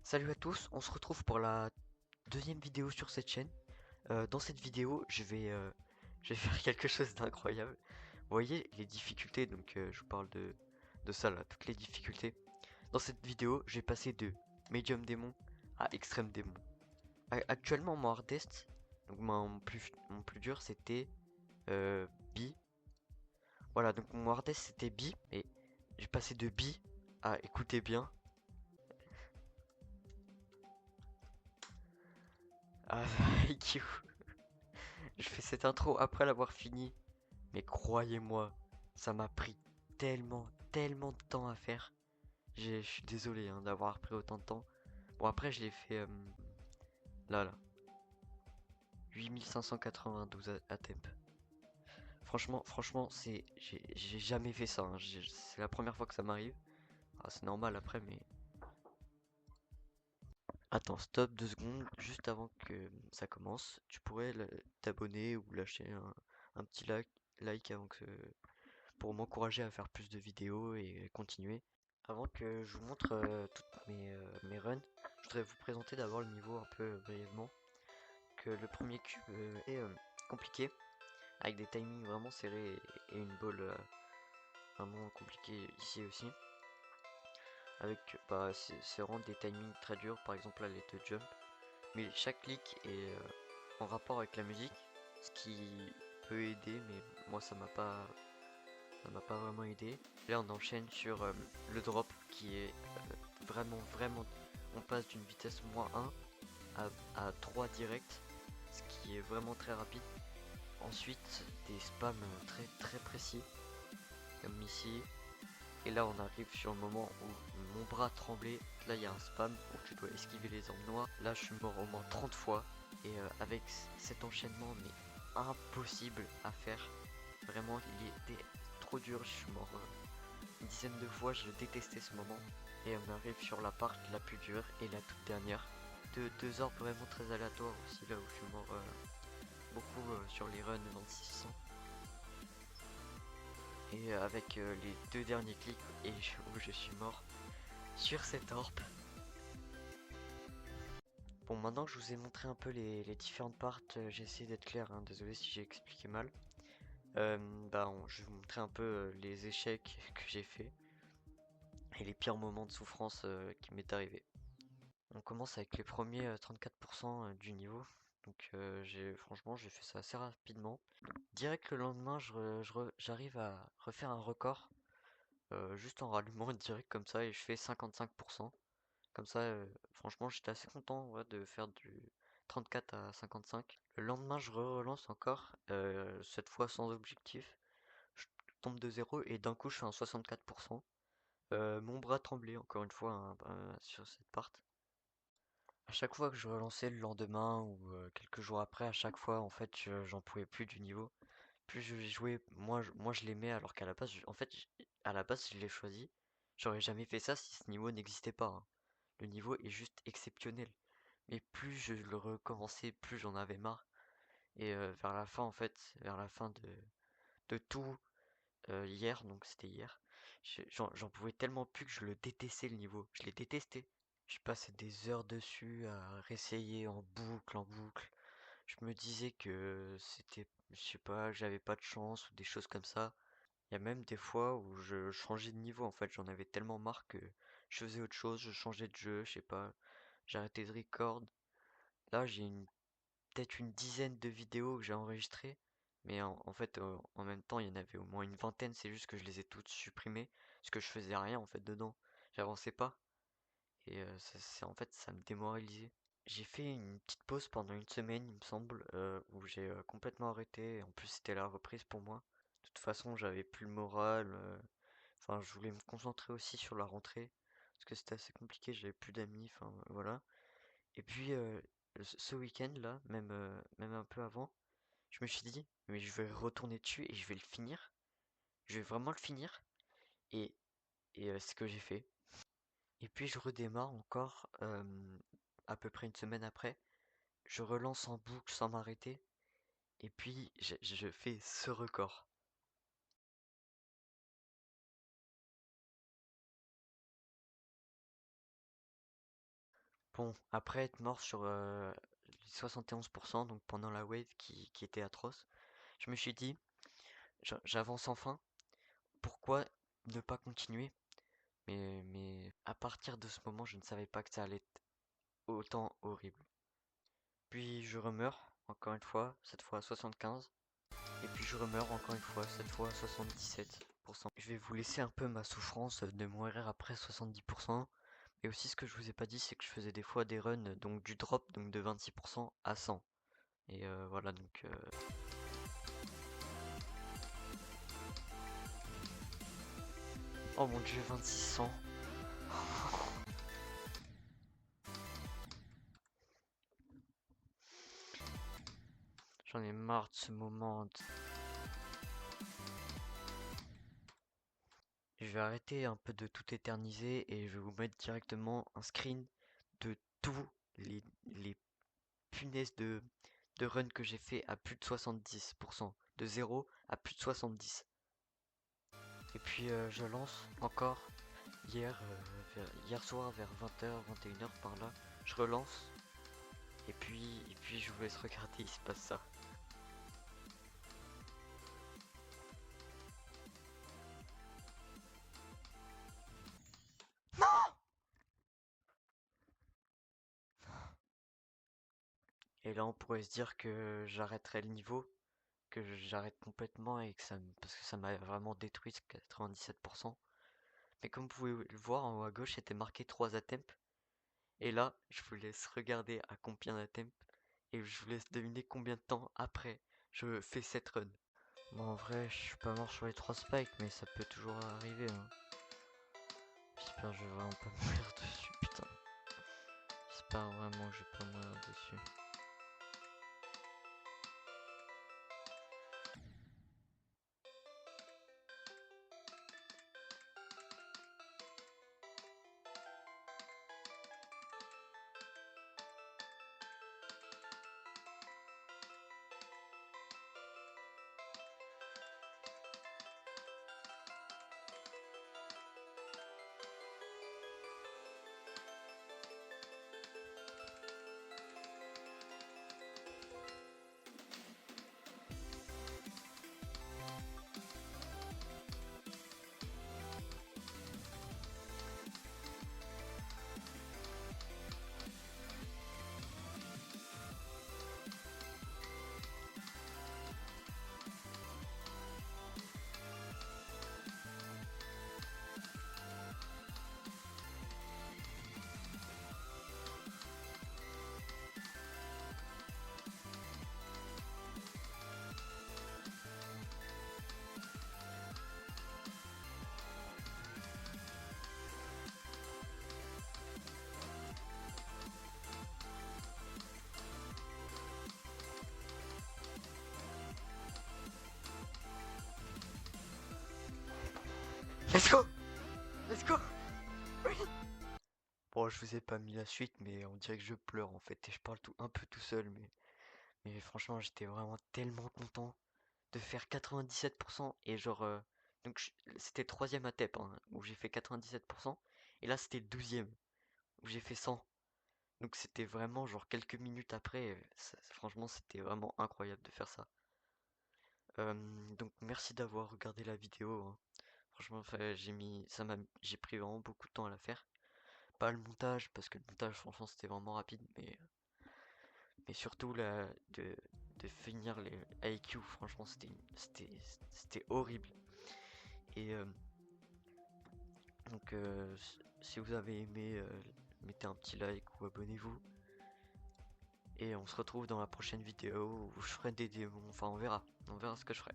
Salut à tous, on se retrouve pour la deuxième vidéo sur cette chaîne. Dans cette vidéo, je vais faire quelque chose d'incroyable. Vous voyez les difficultés, donc je vous parle de ça là, toutes les difficultés. Dans cette vidéo, j'ai passé de Medium Démon à Extrême Démon. Actuellement, mon hardest, donc mon plus dur, c'était B. Voilà, donc mon hardest c'était B, et j'ai passé de B à, écoutez bien, à IQ. Je fais cette intro après l'avoir fini. Mais croyez-moi, ça m'a pris tellement de temps à faire. Je suis désolé hein, d'avoir pris autant de temps. Bon, après, je l'ai fait là, 8592 à temp. Franchement, j'ai jamais fait ça, hein. C'est la première fois que ça m'arrive. Ah, c'est normal après, mais. Attends, stop 2 secondes, juste avant que ça commence. Tu pourrais t'abonner ou lâcher un petit like avant que pour m'encourager à faire plus de vidéos et continuer. Avant que je vous montre toutes mes runs, je voudrais vous présenter d'abord le niveau un peu brièvement. Que le premier cube est compliqué, avec des timings vraiment serrés et une ball vraiment compliquée ici aussi. Avec bah c'est vraiment des timings très durs, par exemple là les deux jump. Mais chaque clic est en rapport avec la musique, ce qui peut aider, mais moi ça m'a pas vraiment aidé. Là on enchaîne sur le drop qui est vraiment, on passe d'une vitesse -1 à 3 direct, ce qui est vraiment très rapide. Ensuite des spams très précis, comme ici. Et là on arrive sur le moment où mon bras tremblait. Là il y a un spam où tu dois esquiver les orbes noirs. Là je suis mort au moins 30 fois. Et avec cet enchaînement mais impossible à faire. Vraiment il était trop dur, je suis mort une dizaine de fois, je détestais ce moment. Et on arrive sur la part la plus dure et la toute dernière. Deux orbes vraiment très aléatoires aussi, là où je suis mort beaucoup sur les runs 2600. Et avec les deux derniers clics et où je suis mort sur cette orbe. Bon, maintenant que je vous ai montré un peu les différentes parts, j'ai essayé d'être clair, hein, désolé si j'ai expliqué mal. Je vais vous montrer un peu les échecs que j'ai fait et les pires moments de souffrance qui m'est arrivé. On commence avec les premiers 34% du niveau. Donc franchement j'ai fait ça assez rapidement. Direct le lendemain j'arrive à refaire un record. Juste en rallumant direct comme ça et je fais 55%. Comme ça franchement j'étais assez content ouais, de faire du 34 à 55. Le lendemain je relance encore. Cette fois sans objectif. Je tombe de zéro et d'un coup je fais un 64%. Mon bras tremblait encore une fois hein, sur cette part. À chaque fois que je relançais le lendemain ou quelques jours après, à chaque fois, en fait, j'en pouvais plus du niveau. Plus je jouais, moi je l'aimais alors qu'à la base, à la base, je l'ai choisi. J'aurais jamais fait ça si ce niveau n'existait pas, hein. Le niveau est juste exceptionnel. Mais plus je le recommençais, plus j'en avais marre. Et vers la fin, en fait, vers la fin de tout hier, donc c'était hier, j'en pouvais tellement plus que je le détestais le niveau. Je l'ai détesté. Je passais des heures dessus à réessayer en boucle, en boucle. Je me disais que c'était, je sais pas, j'avais pas de chance ou des choses comme ça. Il y a même des fois où je changeais de niveau en fait, j'en avais tellement marre que je faisais autre chose, je changeais de jeu, je sais pas, j'arrêtais de record. Là, peut-être une dizaine de vidéos que j'ai enregistrées, mais en fait, en même temps, il y en avait au moins une vingtaine, c'est juste que je les ai toutes supprimées, parce que je faisais rien en fait dedans. J'avançais pas. Et en fait, ça me démoralisait. J'ai fait une petite pause pendant une semaine, il me semble, où j'ai complètement arrêté. En plus, c'était la reprise pour moi. De toute façon, j'avais plus le moral. Enfin, je voulais me concentrer aussi sur la rentrée, parce que c'était assez compliqué, j'avais plus d'amis, enfin voilà. Et puis, ce week-end là, même un peu avant, je me suis dit, mais je vais retourner dessus et je vais le finir. Je vais vraiment le finir. Et, c'est ce que j'ai fait. Et puis je redémarre encore à peu près une semaine après. Je relance en boucle sans m'arrêter. Et puis je fais ce record. Bon, après être mort sur les 71%, donc pendant la wave qui était atroce, je me suis dit, j'avance enfin, pourquoi ne pas continuer? Mais à partir de ce moment, je ne savais pas que ça allait être autant horrible. Puis je remeurs, encore une fois, cette fois à 75. Et puis je remeurs encore une fois, cette fois à 77%. Je vais vous laisser un peu ma souffrance de mourir après 70%. Et aussi ce que je vous ai pas dit, c'est que je faisais des fois des runs, donc du drop, donc de 26% à 100. Et voilà, donc... Oh mon dieu, 2600. J'en ai marre de ce moment. Je vais arrêter un peu de tout éterniser et je vais vous mettre directement un screen de tous les punaises de run que j'ai fait à plus de 70%. De 0 à plus de 70. Et puis je lance encore hier soir vers 20h, 21h par là. Je relance et puis je vous laisse regarder, il se passe ça. Et là on pourrait se dire que j'arrêterai le niveau, que j'arrête complètement et que parce que ça m'a vraiment détruit ce 97%. Mais comme vous pouvez le voir en haut à gauche, c'était marqué 3 attempts. Et là, je vous laisse regarder à combien d'attempts et je vous laisse deviner combien de temps après je fais cette run. Bon, en vrai, je suis pas mort sur les 3 spikes, mais ça peut toujours arriver, hein. J'espère que je vais vraiment pas mourir dessus, putain. J'espère vraiment que je vais pas mourir dessus. Let's go! Let's go! Oui! Bon, je vous ai pas mis la suite, mais on dirait que je pleure en fait, et je parle un peu tout seul, mais franchement, j'étais vraiment tellement content de faire 97% et genre... donc c'était le troisième atep hein, où j'ai fait 97%, et là c'était le 12e où j'ai fait 100. Donc c'était vraiment genre quelques minutes après, franchement c'était vraiment incroyable de faire ça. Donc merci d'avoir regardé la vidéo, hein. Franchement, enfin, j'ai pris vraiment beaucoup de temps à la faire. Pas le montage, parce que le montage, franchement, c'était vraiment rapide, mais surtout de finir les IQ, franchement, c'était horrible. Et donc, si vous avez aimé, mettez un petit like ou abonnez-vous. Et on se retrouve dans la prochaine vidéo où je ferai des démons. Enfin, on verra ce que je ferai.